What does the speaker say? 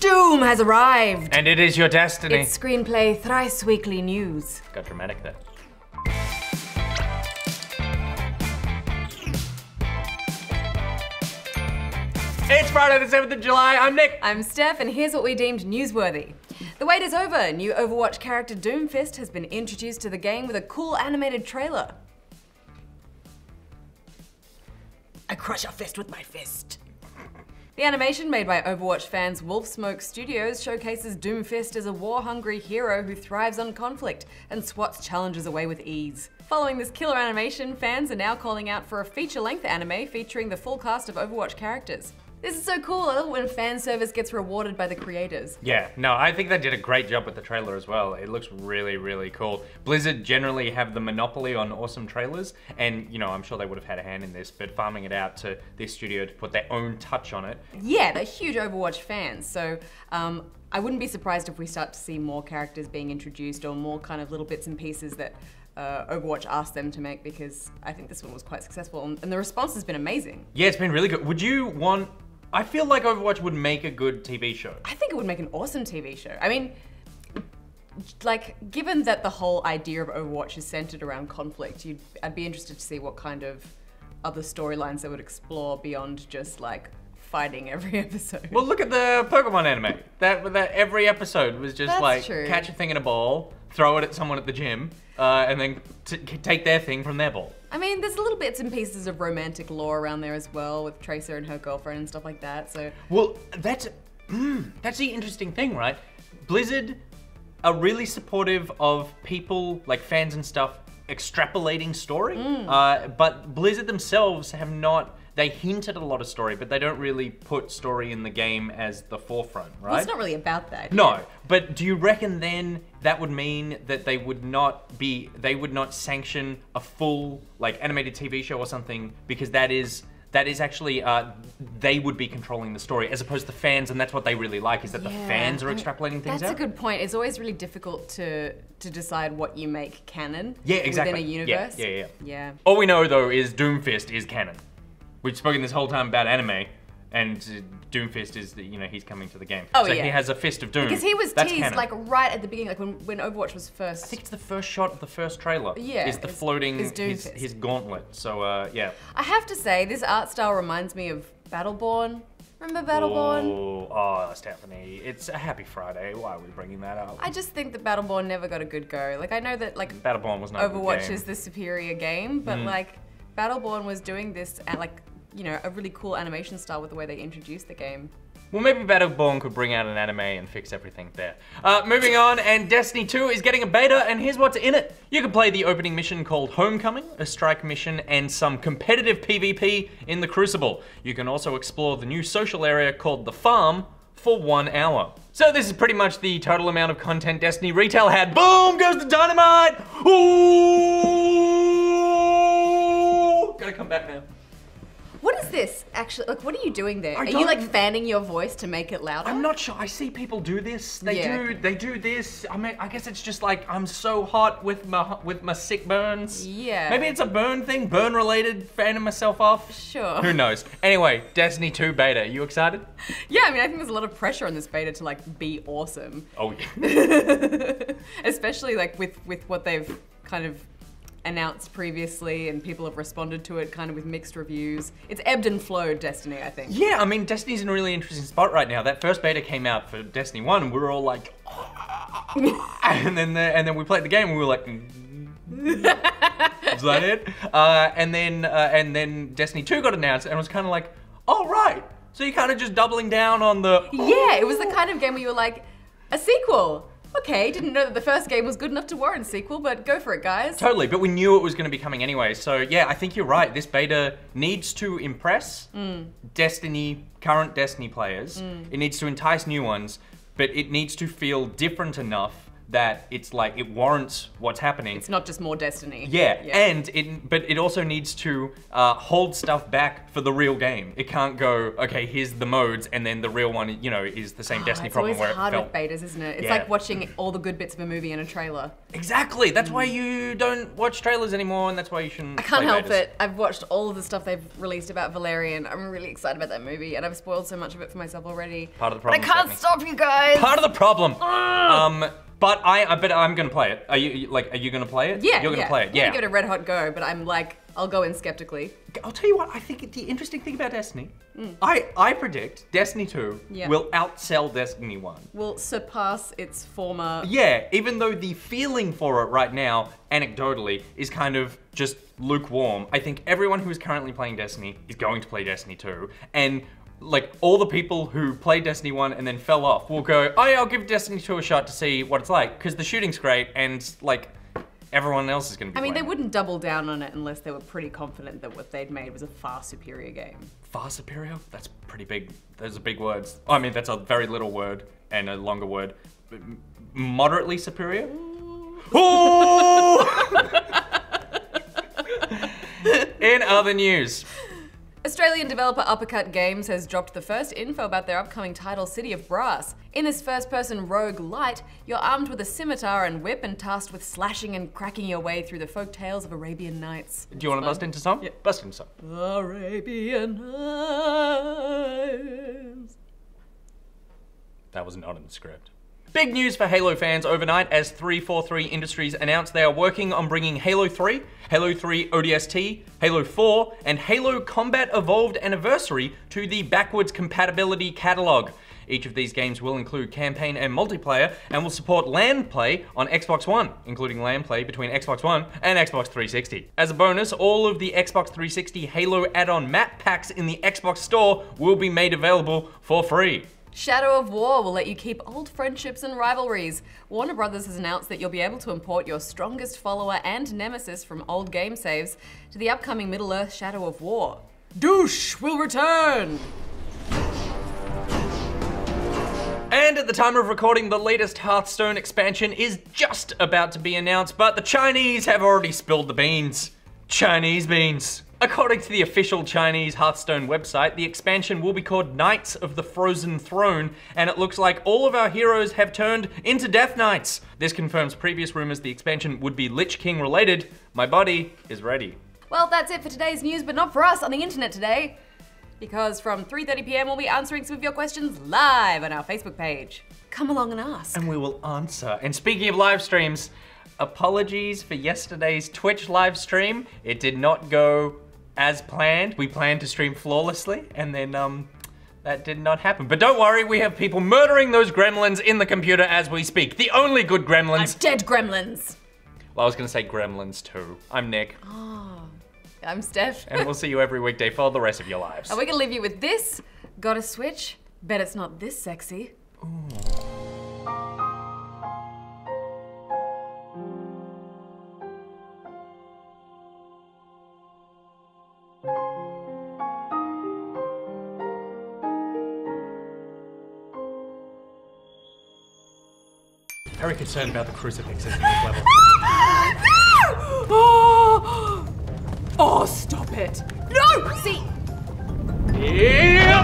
Doom has arrived! And it is your destiny. It's screenplay thrice weekly news. Got dramatic there. It's Friday the 7th of July, I'm Nick. I'm Steph, and here's what we deemed newsworthy. The wait is over. New Overwatch character Doomfist has been introduced to the game with a cool animated trailer. I crush a fist with my fist. The animation made by Overwatch fans Wolfsmoke Studios showcases Doomfist as a war-hungry hero who thrives on conflict and swats challenges away with ease. Following this killer animation, fans are now calling out for a feature-length anime featuring the full cast of Overwatch characters. This is so cool, I love it when fan service gets rewarded by the creators. Yeah, no, I think they did a great job with the trailer as well. It looks really, really cool. Blizzard generally have the monopoly on awesome trailers, and you know, I'm sure they would have had a hand in this, but farming it out to this studio to put their own touch on it. Yeah, they're huge Overwatch fans, so I wouldn't be surprised if we start to see more characters being introduced or more kind of little bits and pieces that Overwatch asked them to make, because I think this one was quite successful, and the response has been amazing. Yeah, it's been really good. Would you want... I feel like Overwatch would make a good TV show. I think it would make an awesome TV show. I mean, like, given that the whole idea of Overwatch is centered around conflict, I'd be interested to see what kind of other storylines they would explore beyond just like fighting every episode. Well, look at the Pokemon anime. That every episode was just catch a thing in a ball, throw it at someone at the gym, and then take their thing from their ball. I mean, there's little bits and pieces of romantic lore around there as well, with Tracer and her girlfriend and stuff like that, so... Well, that's the interesting thing, right? Blizzard are really supportive of people, like fans and stuff, extrapolating story, but Blizzard themselves have not... They hint at a lot of story, but they don't really put story in the game as the forefront, right? Well, it's not really about that. No, but do you reckon then that would mean that they would not sanction a full like animated TV show or something, because that is actually they would be controlling the story as opposed to fans, and that's what they really like, is that the fans are extrapolating things out? That's a good point. It's always really difficult to decide what you make canon exactly. within a universe. Yeah. All we know though is Doomfist is canon. We've spoken this whole time about anime, and Doomfist is, he's coming to the game. Oh, so yeah. he has a fist of doom. Because he was That's teased canon. like right at the beginning, like when Overwatch was first. I think it's the first shot of the first trailer. Yeah. Is the floating his gauntlet. So yeah. I have to say, this art style reminds me of Battleborn. Remember Battleborn? Oh, Stephanie, it's a happy Friday. Why are we bringing that up? I just think that Battleborn never got a good go. Like, I know that like Battleborn was not Overwatch a good game. is the superior game, but like Battleborn was doing this at like, a really cool animation style with the way they introduced the game. Well, maybe Battleborn could bring out an anime and fix everything there. Moving on, and Destiny 2 is getting a beta, and here's what's in it. You can play the opening mission called Homecoming, a strike mission, and some competitive PvP in the Crucible. You can also explore the new social area called The Farm for 1 hour. So this is pretty much the total amount of content Destiny Retail had. Boom goes the dynamite! Ooh! Gotta come back now. What is this, actually? Like, what are you doing there? Are you, like, fanning your voice to make it louder? I'm not sure. I see people do this. They do this. I mean, I guess it's just like, I'm so hot with my sick burns. Yeah. Maybe it's a burn thing, burn-related, fanning myself off. Sure. Who knows? Anyway, Destiny 2 beta. You excited? Yeah, I mean, I think there's a lot of pressure on this beta to, like, be awesome. Oh, yeah. Especially, like, with what they've kind of announced previously, and people have responded to it kind of with mixed reviews. It's ebbed and flowed, Destiny, I think. Yeah, I mean, Destiny's in a really interesting spot right now. That first beta came out for Destiny 1, and we were all like, and then we played the game, and we were like, is that it? And then Destiny 2 got announced, and it was kind of like, oh right, so you're kind of just doubling down on the. Yeah, it was the kind of game where you were like, a sequel. Okay, didn't know that the first game was good enough to warrant a sequel, but go for it, guys. Totally, but we knew it was going to be coming anyway. So yeah, I think you're right. This beta needs to impress current Destiny players. It needs to entice new ones, but it needs to feel different enough that it's like it warrants what's happening. It's not just more Destiny. Yeah, and but it also needs to hold stuff back for the real game. It can't go, okay, here's the modes, and then the real one, you know, is the same Destiny problem where it felt. It's always hard with betas, isn't it? It's like watching all the good bits of a movie in a trailer. Exactly. That's why you don't watch trailers anymore, and that's why you shouldn't. I can't play help betas. it. I've watched all of the stuff they've released about Valerian. I'm really excited about that movie, and I've spoiled so much of it for myself already. Part of the problem. But I can't stop you guys. Part of the problem. But I'm gonna play it. Are you gonna play it? Yeah, You're gonna play it. Yeah. I'm gonna give it a red hot go, but I'm like, I'll go in skeptically. I'll tell you what. I think the interesting thing about Destiny, I predict Destiny 2 will outsell Destiny 1. Will surpass its former. Yeah, even though the feeling for it right now, anecdotally, is kind of just lukewarm. I think everyone who is currently playing Destiny is going to play Destiny 2, and like all the people who played Destiny 1 and then fell off will go, oh yeah, I'll give Destiny 2 a shot to see what it's like, because the shooting's great and like everyone else is going to be I mean, they playing wouldn't double down on it unless they were pretty confident that what they'd made was a far superior game. Far superior? That's pretty big. Those are big words. I mean, that's a very little word and a longer word. Moderately superior? Ooh! In other news. Australian developer Uppercut Games has dropped the first info about their upcoming title, City of Brass. In this first-person rogue light, you're armed with a scimitar and whip and tasked with slashing and cracking your way through the folk tales of Arabian Nights. Do you want to bust into some? Yeah. Bust into some. Arabian Nights. That was not in the script. Big news for Halo fans overnight as 343 Industries announced they are working on bringing Halo 3, Halo 3 ODST, Halo 4, and Halo Combat Evolved Anniversary to the backwards compatibility catalog. Each of these games will include campaign and multiplayer and will support LAN play on Xbox One, including LAN play between Xbox One and Xbox 360. As a bonus, all of the Xbox 360 Halo add-on map packs in the Xbox Store will be made available for free. Shadow of War will let you keep old friendships and rivalries. Warner Brothers has announced that you'll be able to import your strongest follower and nemesis from old game saves to the upcoming Middle-earth Shadow of War. Douche will return! And at the time of recording, the latest Hearthstone expansion is just about to be announced, but the Chinese have already spilled the beans. Chinese beans. According to the official Chinese Hearthstone website, the expansion will be called Knights of the Frozen Throne, and it looks like all of our heroes have turned into Death Knights. This confirms previous rumors the expansion would be Lich King related. My body is ready. Well, that's it for today's news, but not for us on the internet today. Because from 3:30 PM, we'll be answering some of your questions live on our Facebook page. Come along and ask. And we will answer. And speaking of live streams, apologies for yesterday's Twitch live stream. It did not go as planned. We planned to stream flawlessly, and then that did not happen. But don't worry, we have people murdering those gremlins in the computer as we speak. The only good gremlins. I'm dead gremlins. Well, I was gonna say gremlins too. I'm Nick. Oh, I'm Steph. And we'll see you every weekday for the rest of your lives. And we're gonna leave you with this. Got a switch? Bet it's not this sexy. Ooh. Very concerned about the crucifixes in this level. Oh, stop it. No! See? Yeah.